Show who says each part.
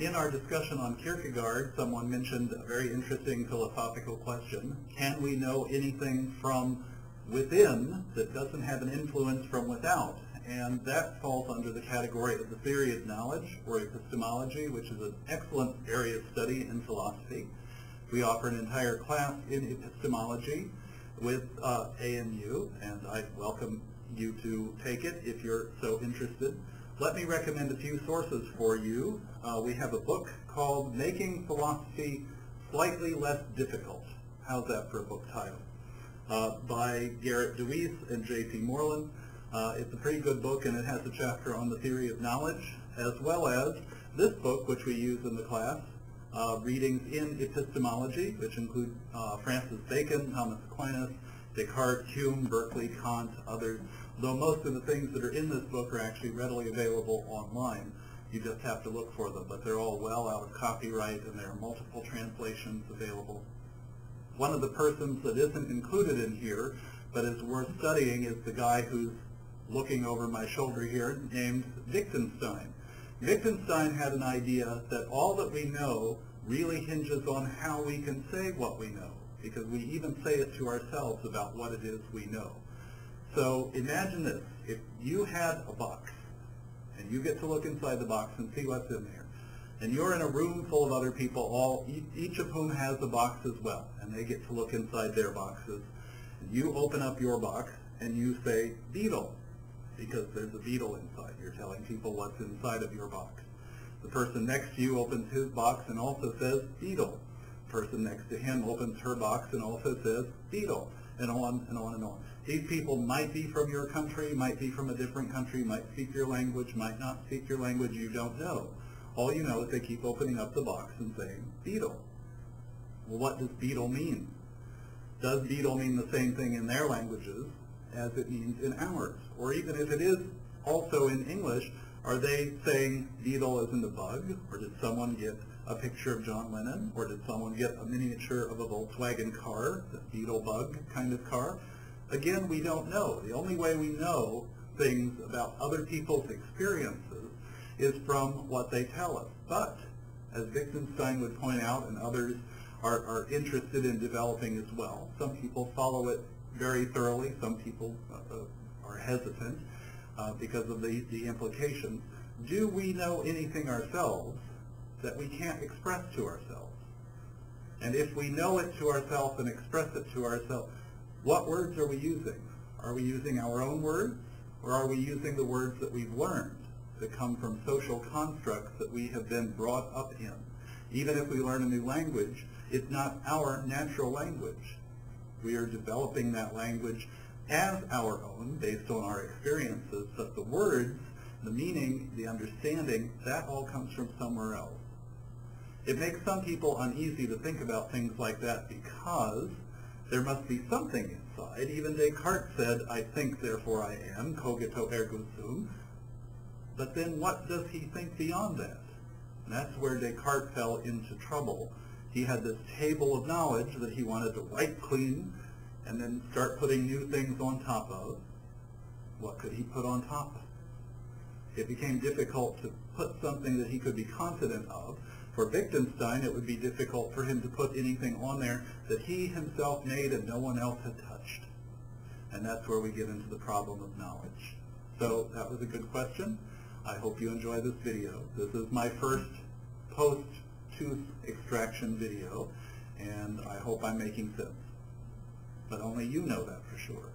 Speaker 1: In our discussion on Kierkegaard, someone mentioned a very interesting philosophical question. Can we know anything from within that doesn't have an influence from without? And that falls under the category of the theory of knowledge, or epistemology, which is an excellent area of study in philosophy. We offer an entire class in epistemology with AMU, and I welcome you to take it if you're so interested. Let me recommend a few sources for you. We have a book called Making Philosophy Slightly Less Difficult. How's that for a book title? By Garrett DeWeese and J.P. Moreland. It's a pretty good book, and it has a chapter on the theory of knowledge, as well as this book, which we use in the class, Readings in Epistemology, which include Francis Bacon, Thomas Aquinas, Descartes, Hume, Berkeley, Kant, others, though most of the things that are in this book are actually readily available online. You just have to look for them, but they're all well out of copyright, and there are multiple translations available. One of the persons that isn't included in here, but is worth studying, is the guy who's looking over my shoulder here, named Wittgenstein. Wittgenstein had an idea that all that we know really hinges on how we can say what we know, because we even say it to ourselves about what it is we know. So imagine this: if you had a box, and you get to look inside the box and see what's in there, and you're in a room full of other people, each of whom has a box as well, and they get to look inside their boxes, and you open up your box and you say, beetle, because there's a beetle inside. You're telling people what's inside of your box. The person next to you opens his box and also says, beetle. The person next to him opens her box and also says, beetle, and on and on and on. These people might be from your country, might be from a different country, might speak your language, might not speak your language, you don't know. All you know is they keep opening up the box and saying, beetle. Well, what does beetle mean? Does beetle mean the same thing in their languages as it means in ours? Or even if it is also in English, are they saying beetle as in the bug? Or did someone get a picture of John Lennon? Or did someone get a miniature of a Volkswagen car, the beetle bug kind of car? Again, we don't know. The only way we know things about other people's experiences is from what they tell us. But, as Wittgenstein would point out, and others are interested in developing as well, some people follow it very thoroughly, some people are hesitant because of the implications. Do we know anything ourselves that we can't express to ourselves? And if we know it to ourselves and express it to ourselves, what words are we using? Are we using our own words, or are we using the words that we've learned, that come from social constructs that we have been brought up in? Even if we learn a new language, it's not our natural language. We are developing that language as our own based on our experiences, but the words, the meaning, the understanding, that all comes from somewhere else. It makes some people uneasy to think about things like that because there must be something inside. Even Descartes said, I think, therefore I am, cogito ergo sum. But then what does he think beyond that? And that's where Descartes fell into trouble. He had this table of knowledge that he wanted to wipe clean and then start putting new things on top of. What could he put on top? It became difficult to put something that he could be confident of. For Wittgenstein, it would be difficult for him to put anything on there that he himself made and no one else had touched. And that's where we get into the problem of knowledge. So that was a good question. I hope you enjoy this video. This is my first post-tooth extraction video, and I hope I'm making sense. But only you know that for sure.